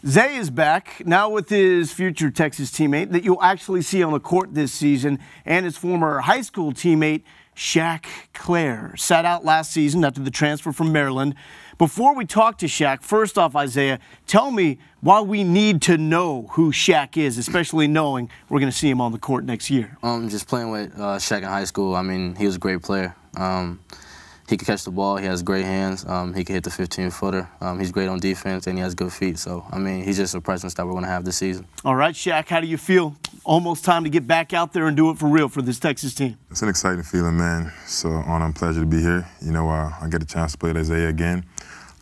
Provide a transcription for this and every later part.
Zay is back, now with his future Texas teammate that you'll actually see on the court this season, and his former high school teammate, Shaq Cleare. Sat out last season after the transfer from Maryland. Before we talk to Shaq, first off, Isaiah, tell me why we need to know who Shaq is, especially knowing we're going to see him on the court next year. Just playing with Shaq in high school, I mean, he was a great player. He can catch the ball. He has great hands. He can hit the 15-footer. He's great on defense, and he has good feet. So, I mean, he's just a presence that we're going to have this season. All right, Shaq, how do you feel? Almost time to get back out there and do it for real for this Texas team. It's an exciting feeling, man. So, honor and pleasure to be here. You know, I get a chance to play with Isaiah again,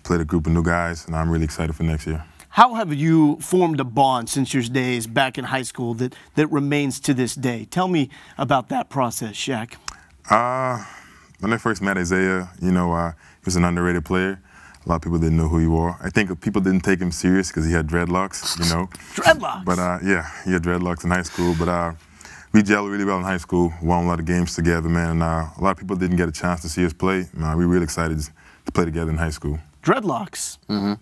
play a group of new guys, and I'm really excited for next year. How have you formed a bond since your days back in high school that remains to this day? Tell me about that process, Shaq. When I first met Isaiah, you know, he was an underrated player. A lot of people didn't know who he was. I think people didn't take him serious because he had dreadlocks, you know. Dreadlocks? But, yeah, he had dreadlocks in high school. But we gelled really well in high school, won a lot of games together, man. And a lot of people didn't get a chance to see us play. We were really excited to play together in high school. Dreadlocks? Mm-hmm.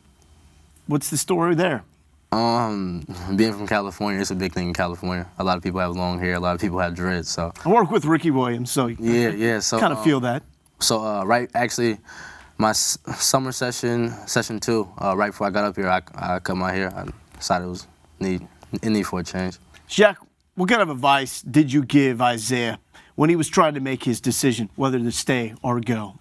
What's the story there? Being from California, it's a big thing in California. A lot of people have long hair. A lot of people have dreads. So I work with Ricky Williams, so yeah. So kind of feel that. So actually, my summer session 2, right before I got up here, I cut my hair. I decided it was in need for a change. Shaq, what kind of advice did you give Isaiah when he was trying to make his decision whether to stay or go?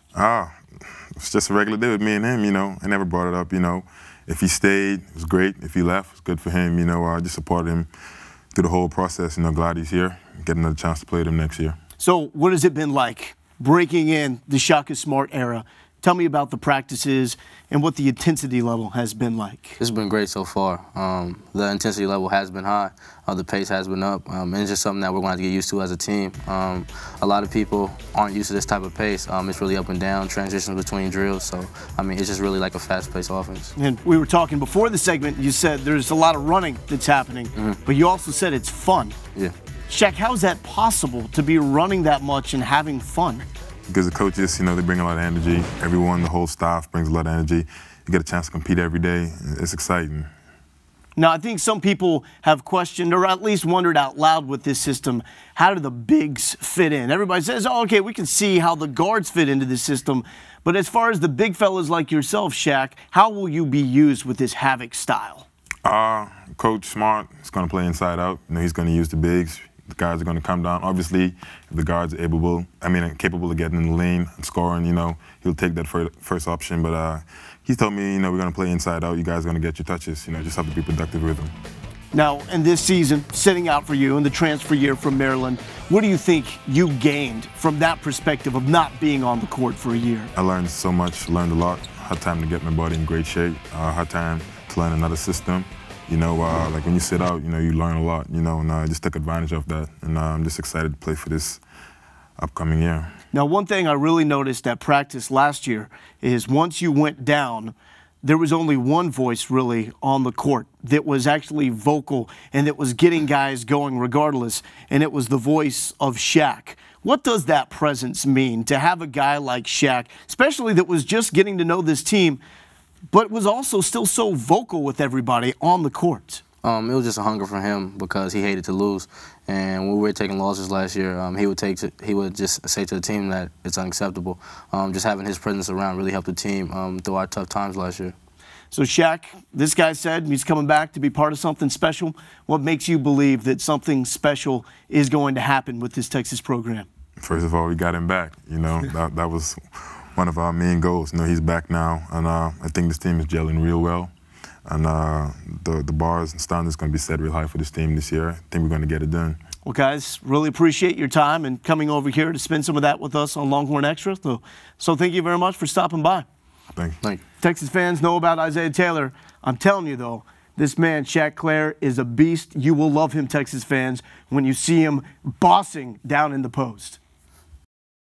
It's just a regular day with me and him. You know, I never brought it up. You know. If he stayed, it was great. If he left, it was good for him. You know, I just supported him through the whole process. You know, glad he's here. Get another chance to play with him next year. So what has it been like breaking in the Shaka Smart era? Tell me about the practices and what the intensity level has been like. It's been great so far. The intensity level has been high. The pace has been up. And it's just something that we're going to have to get used to as a team. A lot of people aren't used to this type of pace. It's really up and down, transitions between drills. So, I mean, it's just really like a fast-paced offense. And we were talking before the segment, you said there's a lot of running that's happening, but you also said it's fun. Yeah. Shaq, how is that possible to be running that much and having fun? Because the coaches, you know, they bring a lot of energy. Everyone, the whole staff brings a lot of energy. You get a chance to compete every day. It's exciting. Now, I think some people have questioned or at least wondered out loud with this system, how do the bigs fit in? Everybody says, oh, okay, we can see how the guards fit into this system. But as far as the big fellas like yourself, Shaq, how will you be used with this havoc style? Coach Smart is going to play inside out. You know, he's going to use the bigs. The guards are going to come down. Obviously, if the guards are capable of getting in the lane and scoring, you know, he'll take that first option. But he told me, you know, we're going to play inside out. You guys are going to get your touches. You know, just have to be productive with them. Now, in this season, setting out for you in the transfer year from Maryland, what do you think you gained from that perspective of not being on the court for a year? I learned so much, learned a lot. Had time to get my body in great shape. Had time to learn another system. You know, like when you sit out, you know, you learn a lot, you know, and I just took advantage of that. And I'm just excited to play for this upcoming year. Now, one thing I really noticed at practice last year is once you went down, there was only one voice really on the court that was actually vocal and that was getting guys going regardless, and it was the voice of Shaq. What does that presence mean to have a guy like Shaq, especially that was just getting to know this team, but was also still so vocal with everybody on the court? It was just a hunger for him because he hated to lose. And when we were taking losses last year, he would just say to the team that it's unacceptable. Just having his presence around really helped the team through our tough times last year. So, Shaq, this guy said he's coming back to be part of something special. What makes you believe that something special is going to happen with this Texas program? First of all, we got him back. You know, that was one of our main goals. You know, he's back now, and I think this team is gelling real well. And the bars and standards going to be set real high for this team this year. I think we're going to get it done. Well, guys, really appreciate your time and coming over here to spend some of that with us on Longhorn Extra. So thank you very much for stopping by. Thank you. Texas fans know about Isaiah Taylor. I'm telling you, though, this man, Shaq Cleare, is a beast. You will love him, Texas fans, when you see him bossing down in the post.